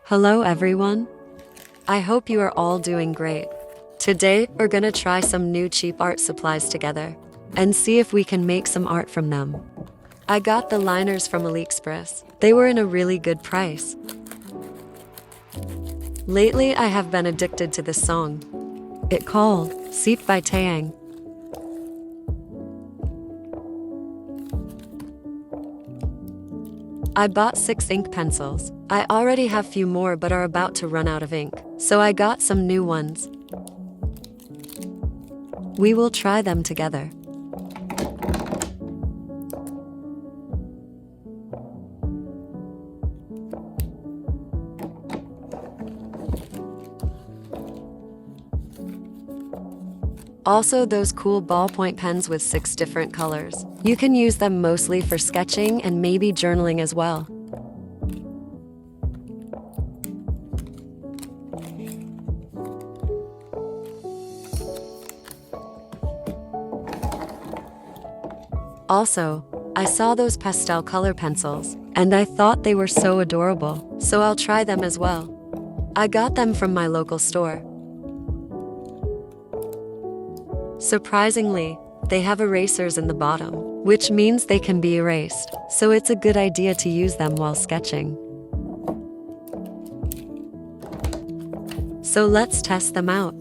Hello everyone. I hope you are all doing great. Today, we're gonna try some new cheap art supplies together and see if we can make some art from them. I got the liners from AliExpress. They were in a really good price. Lately, I have been addicted to this song. It called Seep by Taeyang. I bought 6 ink pencils. I already have few more but are about to run out of ink, so I got some new ones. We will try them together. Also, those cool ballpoint pens with 6 different colors. You can use them mostly for sketching and maybe journaling as well. Also, I saw those pastel color pencils, and I thought they were so adorable, so I'll try them as well. I got them from my local store. Surprisingly, they have erasers in the bottom, which means they can be erased, so it's a good idea to use them while sketching. So let's test them out.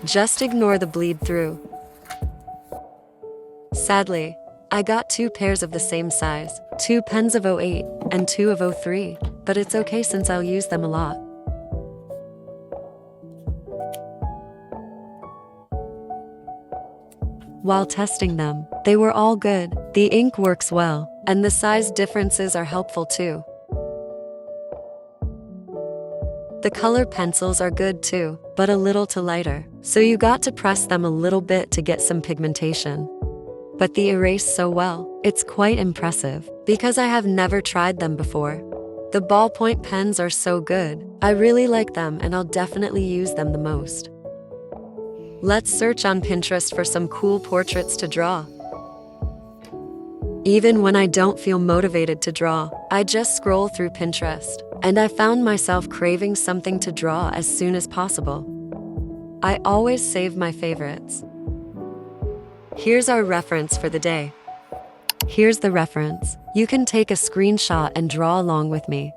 Just ignore the bleed through. Sadly, I got 2 pairs of the same size, 2 pens of 08 and 2 of 03, but it's okay since I'll use them a lot. While testing them, they were all good. The ink works well, and the size differences are helpful too. The color pencils are good too, but a little too lighter, so you got to press them a little bit to get some pigmentation. But they erase so well, it's quite impressive, because I have never tried them before. The ballpoint pens are so good. I really like them and I'll definitely use them the most. Let's search on Pinterest for some cool portraits to draw. Even when I don't feel motivated to draw, I just scroll through Pinterest, and I found myself craving something to draw as soon as possible. I always save my favorites. Here's our reference for the day. Here's the reference. You can take a screenshot and draw along with me.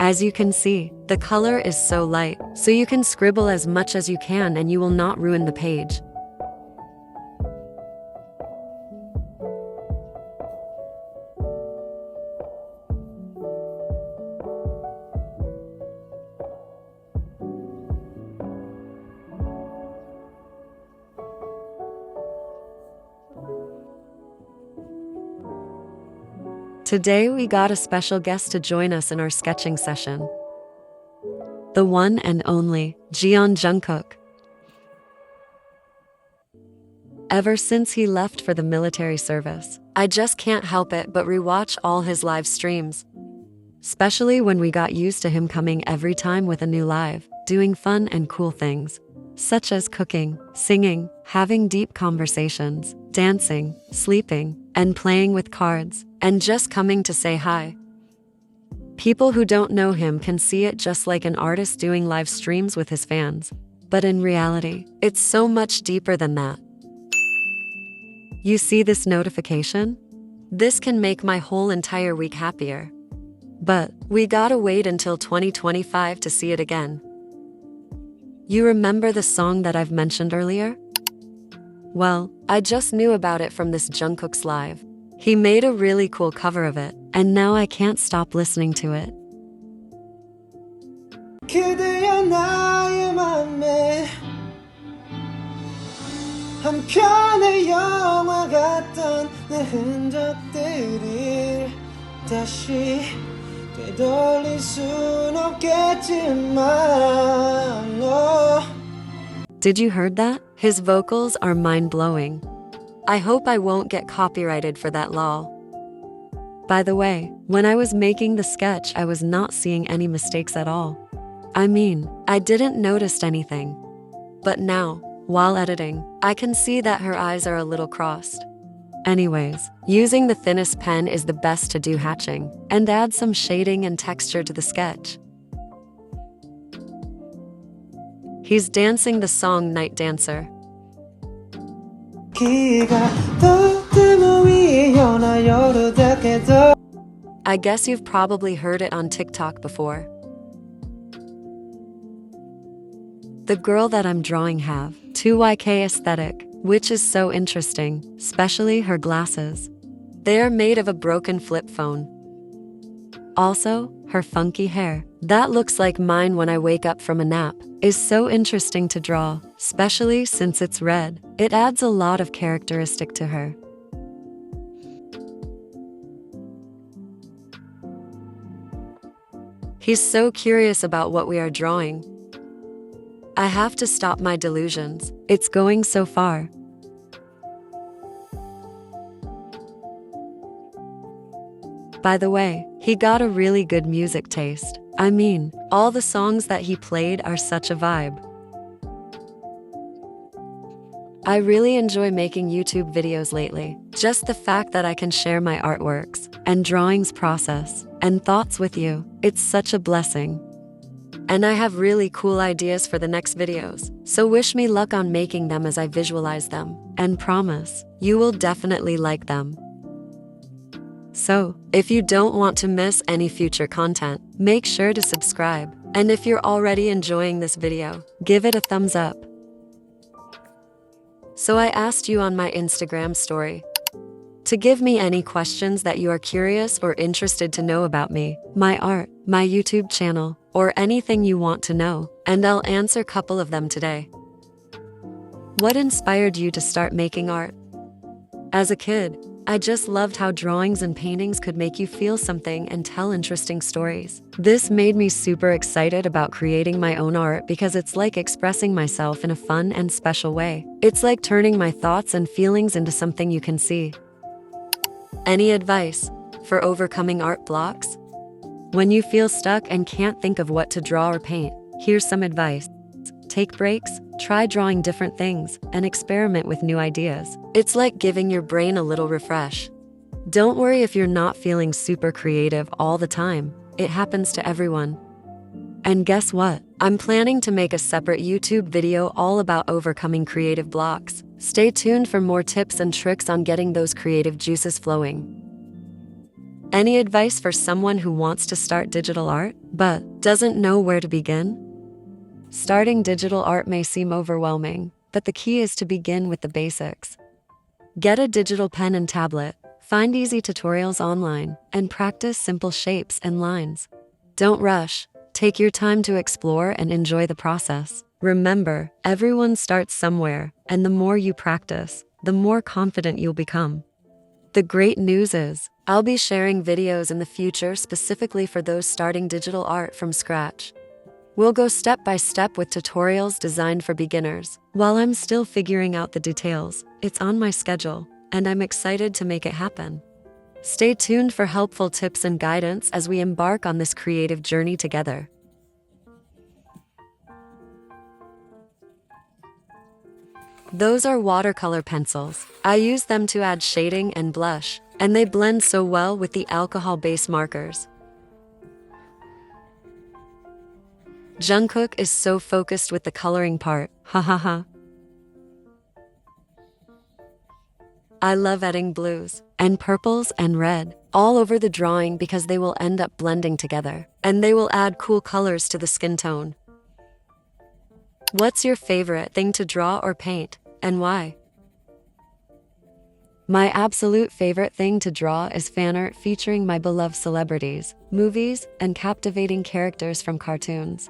As you can see, the color is so light, so you can scribble as much as you can and you will not ruin the page. Today we got a special guest to join us in our sketching session. The one and only Jiyeon Jungkook. Ever since he left for the military service, I just can't help it but rewatch all his live streams. Especially when we got used to him coming every time with a new live, doing fun and cool things, such as cooking, singing, having deep conversations, dancing, sleeping, and playing with cards, and just coming to say hi. People who don't know him can see it just like an artist doing live streams with his fans. But in reality, it's so much deeper than that. You see this notification? This can make my whole entire week happier. But we gotta wait until 2025 to see it again. You remember the song that I've mentioned earlier? Well, I just knew about it from this Jungkook's live. He made a really cool cover of it, and now I can't stop listening to it. 그대여 나의 맘에 한편의 영화 같던 내 흔적들을 다시 되돌릴 순 없겠지만 Did you heard that? His vocals are mind-blowing. I hope I won't get copyrighted for that lol. By the way, when I was making the sketch, I was not seeing any mistakes at all. I mean, I didn't notice anything. But now, while editing, I can see that her eyes are a little crossed. Anyways, using the thinnest pen is the best to do hatching, and add some shading and texture to the sketch. He's dancing the song Night Dancer. I guess you've probably heard it on TikTok before. The girl that I'm drawing have 2YK aesthetic, which is so interesting, especially her glasses. They are made of a broken flip phone. Also, her funky hair, that looks like mine when I wake up from a nap, is so interesting to draw, especially since it's red. It adds a lot of characteristic to her. He's so curious about what we are drawing. I have to stop my delusions. It's going so far. By the way, he got a really good music taste. I mean, all the songs that he played are such a vibe. I really enjoy making YouTube videos lately. Just the fact that I can share my artworks and drawings process and thoughts with you, it's such a blessing. And I have really cool ideas for the next videos, so wish me luck on making them as I visualize them, and promise, you will definitely like them. So, if you don't want to miss any future content, make sure to subscribe, and if you're already enjoying this video, give it a thumbs up. So I asked you on my Instagram story to give me any questions that you are curious or interested to know about me, my art, my YouTube channel, or anything you want to know, and I'll answer a couple of them today. What inspired you to start making art? As a kid, I just loved how drawings and paintings could make you feel something and tell interesting stories. This made me super excited about creating my own art because it's like expressing myself in a fun and special way. It's like turning my thoughts and feelings into something you can see. Any advice for overcoming art blocks? When you feel stuck and can't think of what to draw or paint, here's some advice. Take breaks, try drawing different things, and experiment with new ideas. It's like giving your brain a little refresh. Don't worry if you're not feeling super creative all the time. It happens to everyone. And guess what? I'm planning to make a separate YouTube video all about overcoming creative blocks. Stay tuned for more tips and tricks on getting those creative juices flowing. Any advice for someone who wants to start digital art, but doesn't know where to begin? Starting digital art may seem overwhelming, but the key is to begin with the basics. Get a digital pen and tablet, find easy tutorials online, and practice simple shapes and lines. Don't rush. Take your time to explore and enjoy the process. Remember, everyone starts somewhere, and the more you practice, the more confident you'll become. The great news is, I'll be sharing videos in the future specifically for those starting digital art from scratch. We'll go step by step with tutorials designed for beginners. While I'm still figuring out the details, it's on my schedule, and I'm excited to make it happen. Stay tuned for helpful tips and guidance as we embark on this creative journey together. Those are watercolor pencils. I use them to add shading and blush, and they blend so well with the alcohol-based markers. Jungkook is so focused with the coloring part, ha. I love adding blues and purples and red all over the drawing because they will end up blending together, and they will add cool colors to the skin tone. What's your favorite thing to draw or paint, and why? My absolute favorite thing to draw is fan art featuring my beloved celebrities, movies, and captivating characters from cartoons.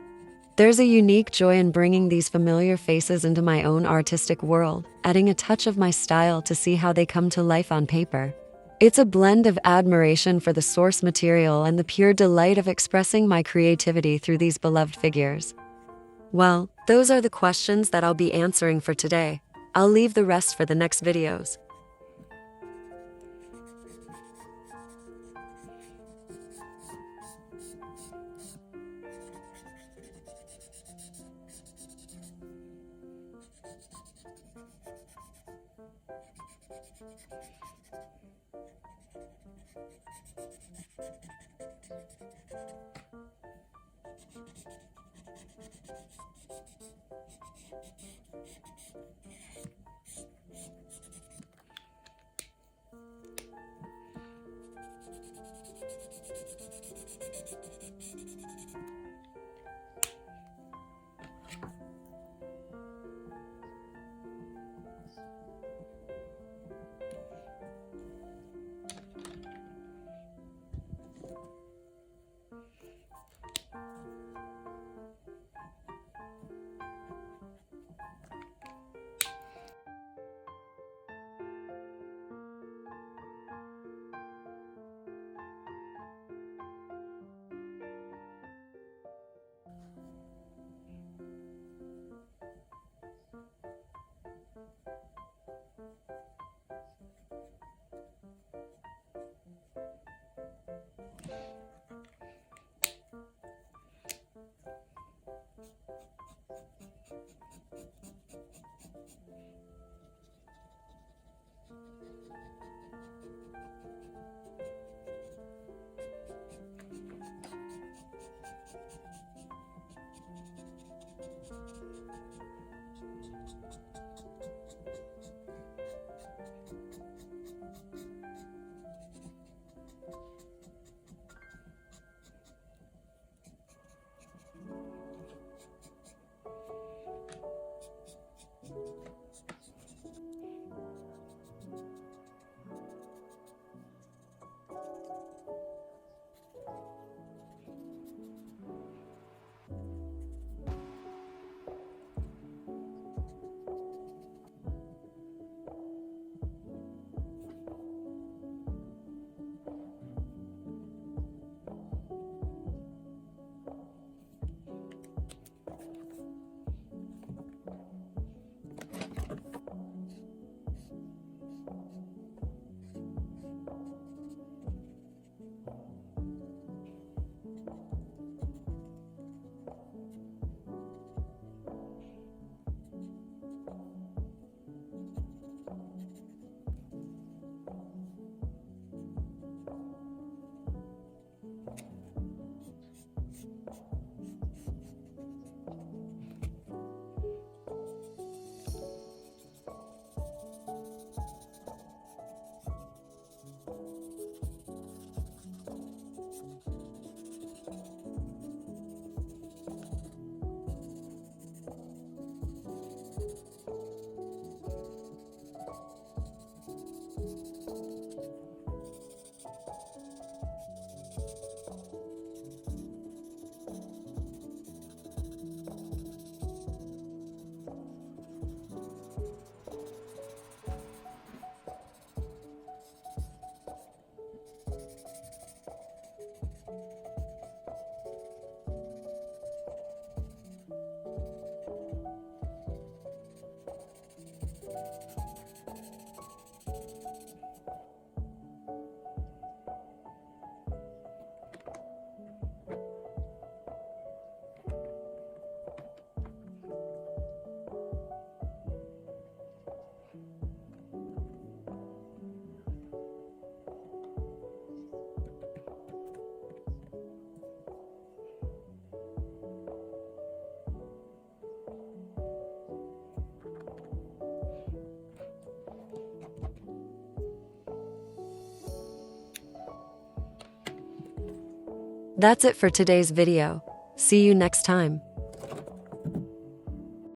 There's a unique joy in bringing these familiar faces into my own artistic world, adding a touch of my style to see how they come to life on paper. It's a blend of admiration for the source material and the pure delight of expressing my creativity through these beloved figures. Well, Those are the questions that I'll be answering for today. I'll leave the rest for the next videos. That's it for today's video. See you next time.